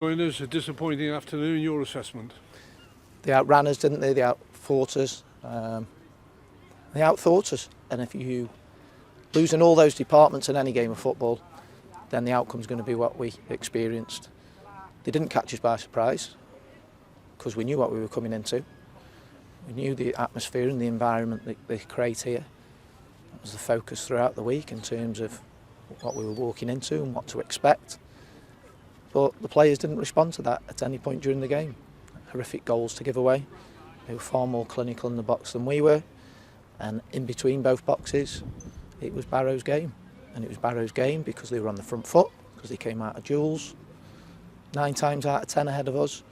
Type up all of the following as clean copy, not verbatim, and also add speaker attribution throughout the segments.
Speaker 1: It a disappointing afternoon, your assessment?
Speaker 2: They outran us, didn't they? They outfought us. They outthought us. And if you lose in all those departments in any game of football, then the outcome's going to be what we experienced. They didn't catch us by surprise because we knew what we were coming into. We knew the atmosphere and the environment that they create here. That was the focus throughout the week in terms of what we were walking into and what to expect. But the players didn't respond to that at any point during the game. Horrific goals to give away. They were far more clinical in the box than we were. And in between both boxes, it was Barrow's game. And it was Barrow's game because they were on the front foot, because they came out of duels 9 times out of 10 ahead of us.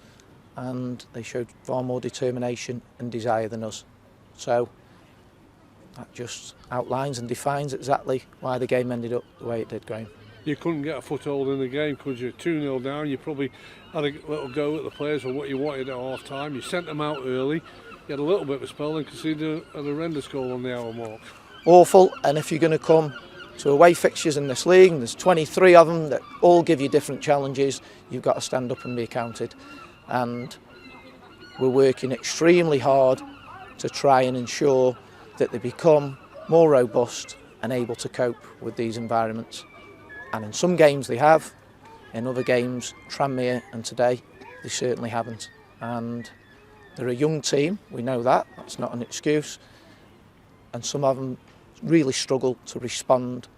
Speaker 2: And they showed far more determination and desire than us. So that just outlines and defines exactly why the game ended up the way it did, Graham.
Speaker 1: You couldn't get a foothold in the game, could you? 2-0 down, you probably had a little go at the players for what you wanted at half time. You sent them out early, you had a little bit of a spell and conceded a horrendous goal on the hour mark.
Speaker 2: Awful, and if you're going to come to away fixtures in this league, and there's 23 of them that all give you different challenges, you've got to stand up and be accounted. And we're working extremely hard to try and ensure that they become more robust and able to cope with these environments. And in some games they have, in other games, Tranmere and today, they certainly haven't. And they're a young team, we know that, that's not an excuse. And some of them really struggle to respond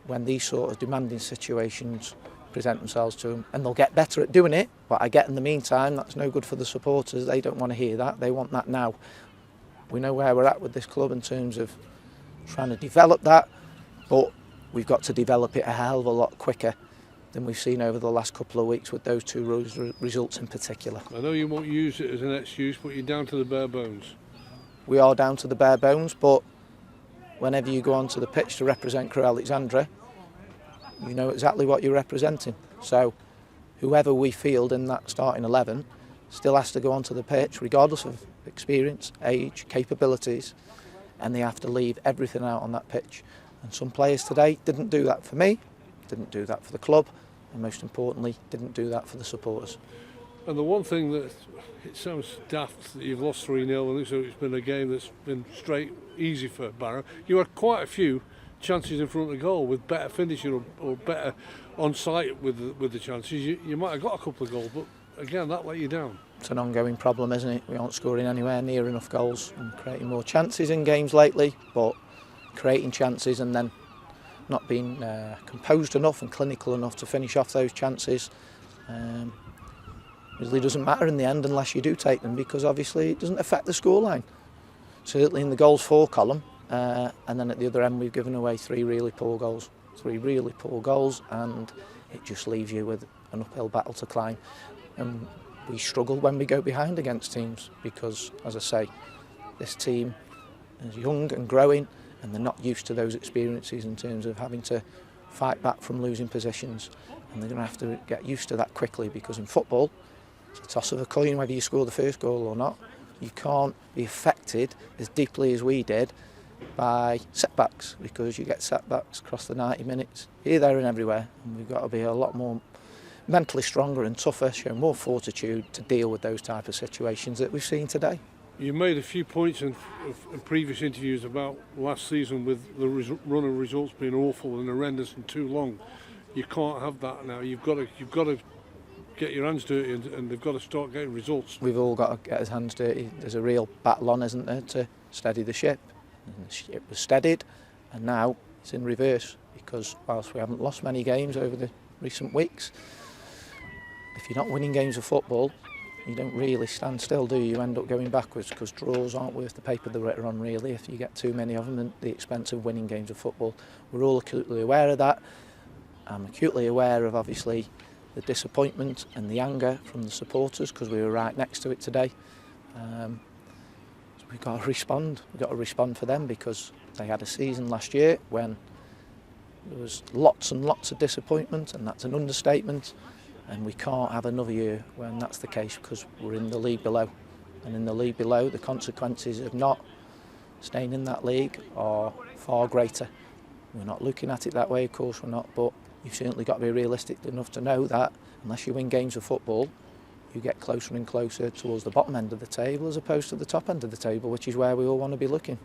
Speaker 2: when these sort of demanding situations present themselves to them. And they'll get better at doing it, but I get in the meantime, that's no good for the supporters. They don't want to hear that, they want that now. We know where we're at with this club in terms of trying to develop that, but we've got to develop it a hell of a lot quicker than we've seen over the last couple of weeks with those two results in particular.
Speaker 1: I know you won't use it as an excuse, but you're down to the bare bones.
Speaker 2: We are down to the bare bones, but whenever you go onto the pitch to represent Crewe Alexandra, you know exactly what you're representing. So whoever we field in that starting 11 still has to go onto the pitch, regardless of experience, age, capabilities, and they have to leave everything out on that pitch. And some players today didn't do that for me, didn't do that for the club, and most importantly, didn't do that for the supporters.
Speaker 1: And the one thing that, it sounds daft that you've lost 3-0 and it's been a game that's been straight easy for Barrow. You had quite a few chances in front of the goal with better finishing or better on site with the chances. You might have got a couple of goals, but again, that let you down.
Speaker 2: It's an ongoing problem, isn't it? We aren't scoring anywhere near enough goals and creating more chances in games lately, but creating chances and then not being composed enough and clinical enough to finish off those chances really doesn't matter in the end unless you do take them, because obviously it doesn't affect the scoreline. Certainly in the goals for column, and then at the other end we've given away 3 really poor goals, and it just leaves you with an uphill battle to climb. And we struggle when we go behind against teams because, as I say, this team is young and growing, and they're not used to those experiences in terms of having to fight back from losing positions. And they're going to have to get used to that quickly, because in football, it's a toss of a coin whether you score the first goal or not. You can't be affected as deeply as we did by setbacks, because you get setbacks across the 90 minutes, here, there and everywhere. And we've got to be a lot more mentally stronger and tougher, show more fortitude to deal with those type of situations that we've seen today.
Speaker 1: You made a few points in previous interviews about last season with the run of results being awful and horrendous and too long. You can't have that now. You've got to get your hands dirty and they've got to start getting results.
Speaker 2: We've all got to get our hands dirty. There's a real battle on, isn't there, to steady the ship. And the ship was steadied, and now it's in reverse, because whilst we haven't lost many games over the recent weeks, if you're not winning games of football, you don't really stand still, do you? You end up going backwards, because draws aren't worth the paper they're written on, really, if you get too many of them at the expense of winning games of football. We're all acutely aware of that. I'm acutely aware of, obviously, the disappointment and the anger from the supporters, because we were right next to it today. So we've got to respond. We've got to respond for them, because they had a season last year when there was lots and lots of disappointment, and that's an understatement. And we can't have another year when that's the case, because we're in the league below. And in the league below, the consequences of not staying in that league are far greater. We're not looking at it that way, of course we're not, but you've certainly got to be realistic enough to know that unless you win games of football, you get closer and closer towards the bottom end of the table as opposed to the top end of the table, which is where we all want to be looking.